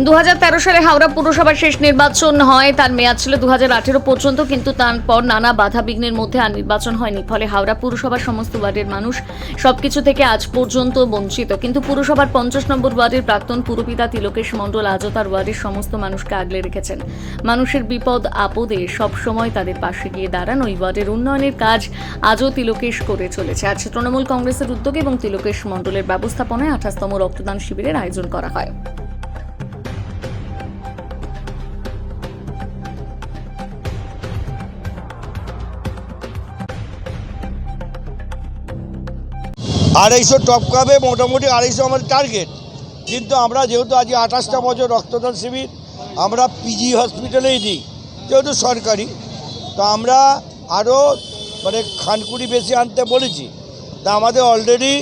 2013 সালে হাওড়া পুরসভার শেষ নির্বাচন হয়। তার মেয়াদ ছিল 2018 পর্যন্ত, কিন্তু তারপর নানা বাধা বিঘ্নের মধ্যে আর নির্বাচন হয়নি। ফলে হাওড়া পুরসভার সমস্ত ওয়ার্ডের মানুষ সবকিছু থেকে আজ পর্যন্ত বঞ্চিত। কিন্তু পুরসভার 50 নম্বর ওয়ার্ডের প্রাক্তন পুরপিতা তিলকেশ মণ্ডল আজও তার ওয়ার্ডের সমস্ত মানুষকে আগলে রেখেছেন। মানুষের বিপদ আপদে সব সময় তাদের পাশে গিয়ে দাঁড়ান। ওই ওয়ার্ডের উন্নয়নের কাজ আজও তিলকেশ করে চলেছে। আজ তৃণমূল কংগ্রেসের উদ্যোগে এবং তিলকেশ মণ্ডলের ব্যবস্থাপনায় 28তম রক্তদান শিবিরের আয়োজন করা হয়। আড়াইশো টপ কাপে মোটামুটি 250 আমাদের টার্গেট। কিন্তু আমরা যেহেতু আজ 28টা বছর রক্তদান শিবির আমরা পিজি হসপিটালেই দিই, যেহেতু সরকারি, তো আমরা আরও খানকুড়ি বেশি আনতে বলেছি। তা আমাদের অলরেডি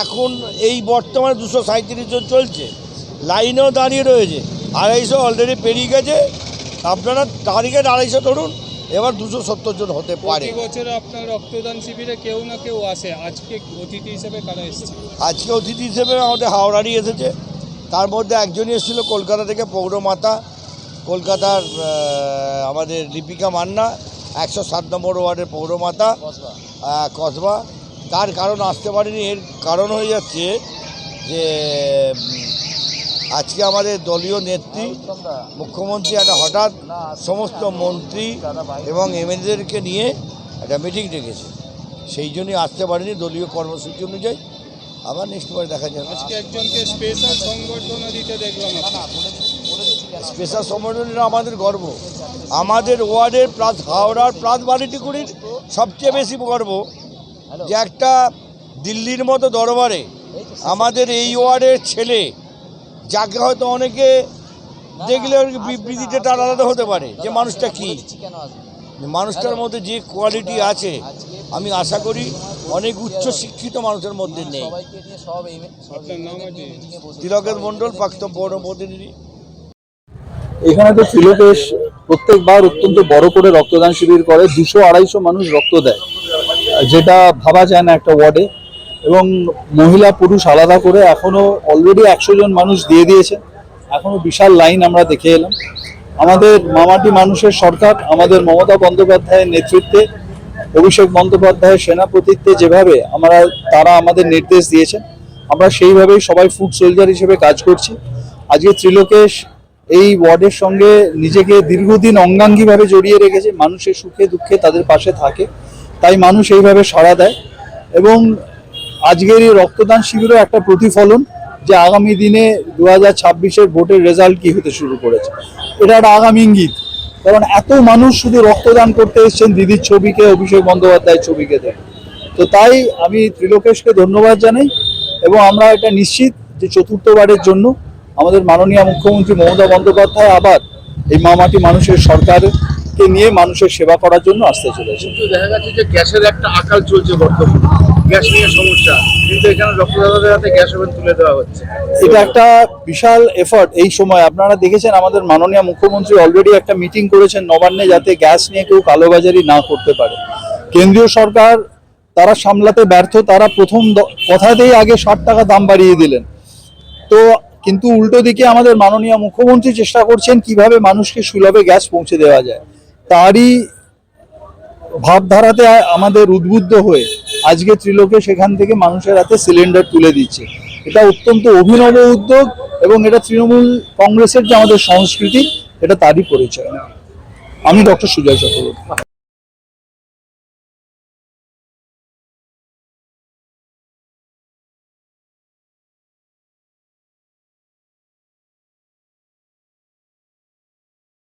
এখন এই বর্তমানে 237 জন চলছে, লাইনেও দাঁড়িয়ে রয়েছে। 250 অলরেডি পেরিয়ে গেছে। আপনারা টার্গেট 250 ধরুন, এবার 270 জন হতে পারে। প্রতি বছর আপনার রক্তদান শিবিরে কেউ না কেউ আসে, আজকে অতিথি হিসেবে কারা এসেছে? আজকে অতিথি হিসেবে আমাদের হাওড়ারই এসেছে। তার মধ্যে একজনই এসেছিল কলকাতা থেকে, পৌরমাতা কলকাতার আমাদের লিপিকা মান্না, 107 নম্বর ওয়ার্ডের পৌরমাতা কসবা। তার কারণ আসতে পারেনি, এর কারণ হয়ে যাচ্ছে যে আজকে আমাদের দলীয় নেত্রী মুখ্যমন্ত্রী একটা হঠাৎ সমস্ত মন্ত্রী এবং এমএলএদেরকে নিয়ে একটা মিটিং ডেকেছে, সেই জন্যই আসতে পারেনি দলীয় কর্মসূচি অনুযায়ী। আবার নেক্সট বার দেখা যাবে। আজকে একজনকে স্পেশাল সংবর্ধনা দিতে দেখলাম। স্পেশাল সংবর্ধনা আমাদের গর্ব। আমাদের ওয়ার্ডের প্লাস হাওড়ার প্লাস বালিটিকুড়ির সবচেয়ে বেশি গর্ব যে একটা দিল্লির মতো দরবারে আমাদের এই ওয়ার্ডের ছেলে, যাকে হয়তো অনেকে দেখলে বিবৃতিটা তার আলাদা হতে পারে যে মানুষটা কী, মানুষটার মধ্যে যে কোয়ালিটি আছে আমি আশা করি অনেক উচ্চ শিক্ষিত মানুষের মধ্যে নেই। তিলকেশ মণ্ডল, প্রাক্তন পৌর প্রতিনিধি। এখানে তো তিলকেশ প্রত্যেকবার অত্যন্ত বড় করে রক্তদান শিবির করে, 200-250 মানুষ রক্ত দেয়, যেটা ভাবা যায় না একটা ওয়ার্ডে। এবং মহিলা পুরুষ আলাদা করে এখনো অলরেডি 100 জন মানুষ দিয়ে দিয়েছে। এখনো বিশাল লাইন আমরা দেখে এলাম। আমাদের মামাটি মানুষের সরকার, আমাদের মমতা বন্দ্যোপাধ্যায়ের নেতৃত্বে, অভিষেক বন্দ্যোপাধ্যায়ের সেনাপতিত্বে যেভাবে তারা আমাদের নির্দেশ দিয়েছেন, আমরা সেইভাবেই সবাই ফুড সোলজার হিসেবে কাজ করছি। আজকে তিলকেশ এই ওয়ার্ডের সঙ্গে নিজেকে দীর্ঘদিন অঙ্গাঙ্গিভাবে জড়িয়ে রেখেছে, মানুষের সুখে দুঃখে তাদের পাশে থাকে, তাই মানুষ এইভাবে সাড়া দেয়। এবং আজকের এই রক্তদান শিবিরও একটা প্রতিফলন যে আগামী দিনে 2026-এর ভোটের রেজাল্ট কি হতে শুরু করেছে, এটা একটা আগামী ইঙ্গিত। কারণ এত মানুষ শুধু রক্তদান করতে এসেছেন দিদির ছবিকে, অভিষেক বন্দ্যোপাধ্যায়ের ছবিকে দেখে। তো তাই আমি তিলকেশকে ধন্যবাদ জানাই এবং আমরা এটা নিশ্চিত যে 4র্থবারের জন্য আমাদের মাননীয় মুখ্যমন্ত্রী মমতা বন্দ্যোপাধ্যায় আবার এই মামাটি মানুষের সরকারকে নিয়ে মানুষের সেবা করার জন্য আসতে চলেছে। কিন্তু দেখা যাচ্ছে যে গ্যাসের একটা আকাল চলছে বর্তমানে, গ্যাস নিয়ে সমস্যা, কিন্তু এখানে রক্তদাতাদের হাতে গ্যাস ওভেন তুলে দেওয়া হচ্ছে। এটা একটা বিশাল এফর্ট। এই সময় আপনারা দেখেছেন আমাদের মাননীয় মুখ্যমন্ত্রী অলরেডি একটা মিটিং করেছেন নবান্নে, যাতে গ্যাস নিয়ে কেউ কালোবাজারি না করতে পারে। কেন্দ্রীয় সরকার তারা সামলাতে ব্যর্থ, তারা প্রথম কথাতেই আগে 60 টাকা দাম বাড়িয়ে দিলেন। তো কিন্তু উল্টো দিকে আমাদের মাননীয় মুখ্যমন্ত্রী চেষ্টা করছেন কিভাবে মানুষকে সুলভে গ্যাস পৌঁছে দেওয়া যায়। তারই ভাবধারাতে আমাদের উদ্বুদ্ধ হয়ে আজকে তিলকেশ সেখান থেকে মানুষের হাতে সিলিন্ডার তুলে দিচ্ছে। এটা অত্যন্ত অভিনব উদ্যোগ এবং এটা তৃণমূল কংগ্রেসের যে আমাদের সংস্কৃতি, এটা তারই পরিচয়। আমি ডক্টর সুজয় চক্রবর্তী।